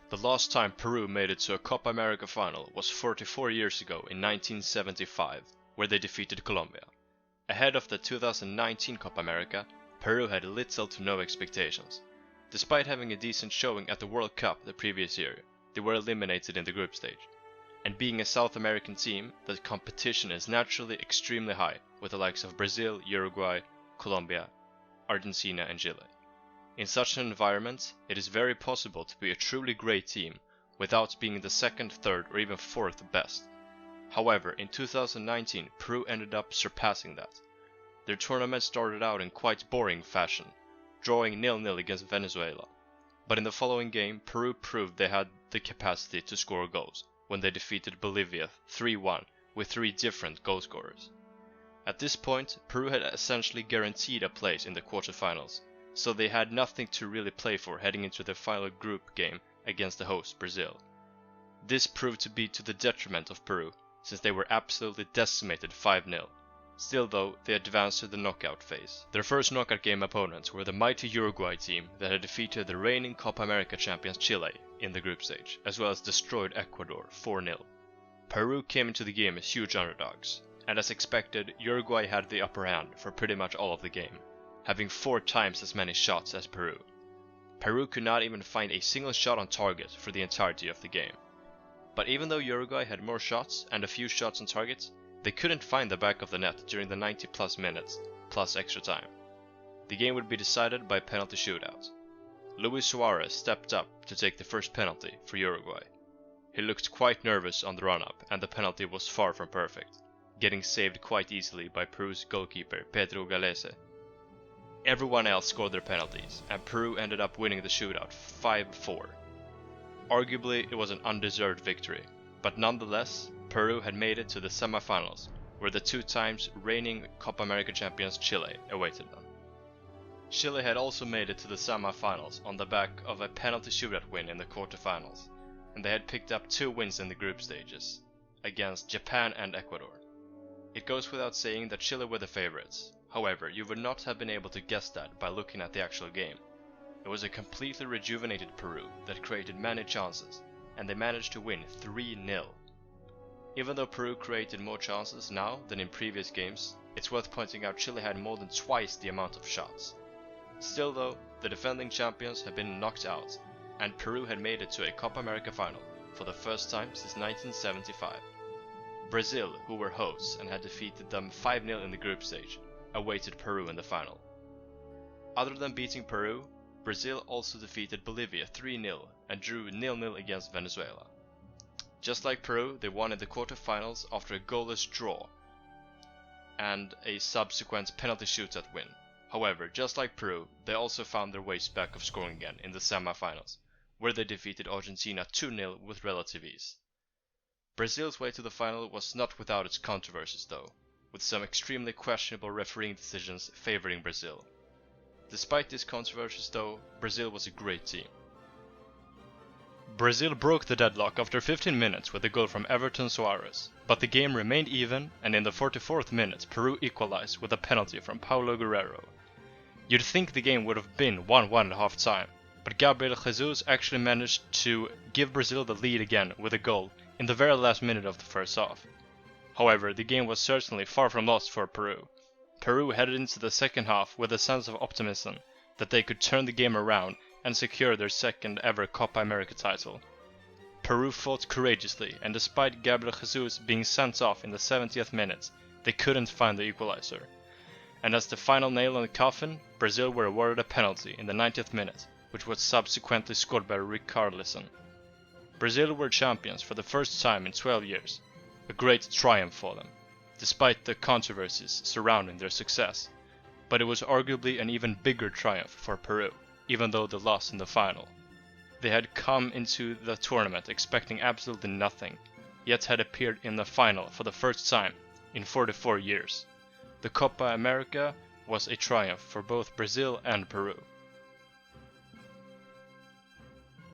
The last time Peru made it to a Copa America final was 44 years ago in 1975, where they defeated Colombia. Ahead of the 2019 Copa America, Peru had little to no expectations. Despite having a decent showing at the World Cup the previous year, they were eliminated in the group stage. And being a South American team, the competition is naturally extremely high, with the likes of Brazil, Uruguay, Colombia, Argentina and Chile. In such an environment, it is very possible to be a truly great team without being the second, third or even fourth best. However, in 2019, Peru ended up surpassing that. Their tournament started out in quite boring fashion, drawing 0-0 against Venezuela. But in the following game, Peru proved they had the capacity to score goals when they defeated Bolivia 3-1 with 3 different goal scorers. At this point, Peru had essentially guaranteed a place in the quarterfinals, so they had nothing to really play for heading into the final group game against the host Brazil. This proved to be to the detriment of Peru, since they were absolutely decimated 5-0. Still though, they advanced to the knockout phase. Their first knockout game opponents were the mighty Uruguay team that had defeated the reigning Copa America champions Chile in the group stage, as well as destroyed Ecuador 4-0. Peru came into the game as huge underdogs, and as expected, Uruguay had the upper hand for pretty much all of the game, having 4 times as many shots as Peru. Peru could not even find a single shot on target for the entirety of the game. But even though Uruguay had more shots and a few shots on target, they couldn't find the back of the net during the 90 plus minutes, plus extra time. The game would be decided by penalty shootout. Luis Suarez stepped up to take the first penalty for Uruguay. He looked quite nervous on the run-up and the penalty was far from perfect, getting saved quite easily by Peru's goalkeeper Pedro Galese. Everyone else scored their penalties, and Peru ended up winning the shootout 5-4. Arguably, it was an undeserved victory, but nonetheless, Peru had made it to the semifinals, where the 2 times reigning Copa America champions Chile awaited them. Chile had also made it to the semifinals on the back of a penalty shootout win in the quarterfinals, and they had picked up 2 wins in the group stages, against Japan and Ecuador. It goes without saying that Chile were the favorites. However, you would not have been able to guess that by looking at the actual game. It was a completely rejuvenated Peru that created many chances, and they managed to win 3-0. Even though Peru created more chances now than in previous games, it's worth pointing out Chile had more than twice the amount of shots. Still though, the defending champions had been knocked out, and Peru had made it to a Copa America final for the first time since 1975. Brazil, who were hosts and had defeated them 5-0 in the group stage, awaited Peru in the final. Other than beating Peru, Brazil also defeated Bolivia 3-0 and drew 0-0 against Venezuela. Just like Peru, they won in the quarterfinals after a goalless draw and a subsequent penalty shootout win. However, just like Peru, they also found their ways back of scoring again in the semifinals, where they defeated Argentina 2-0 with relative ease. Brazil's way to the final was not without its controversies though, with some extremely questionable refereeing decisions favoring Brazil. Despite these controversies though, Brazil was a great team. Brazil broke the deadlock after 15 minutes with a goal from Everton Suarez, but the game remained even, and in the 44th minute Peru equalized with a penalty from Paulo Guerrero. You'd think the game would have been 1-1 at half time, but Gabriel Jesus actually managed to give Brazil the lead again with a goal in the very last minute of the first half. However, the game was certainly far from lost for Peru. Peru headed into the second half with a sense of optimism that they could turn the game around and secure their second ever Copa America title. Peru fought courageously, and despite Gabriel Jesus being sent off in the 70th minute, they couldn't find the equalizer. And as the final nail in the coffin, Brazil were awarded a penalty in the 90th minute, which was subsequently scored by Richarlison. Brazil were champions for the first time in 12 years, a great triumph for them, despite the controversies surrounding their success. But it was arguably an even bigger triumph for Peru, even though they lost in the final. They had come into the tournament expecting absolutely nothing, yet had appeared in the final for the first time in 44 years. The Copa America was a triumph for both Brazil and Peru.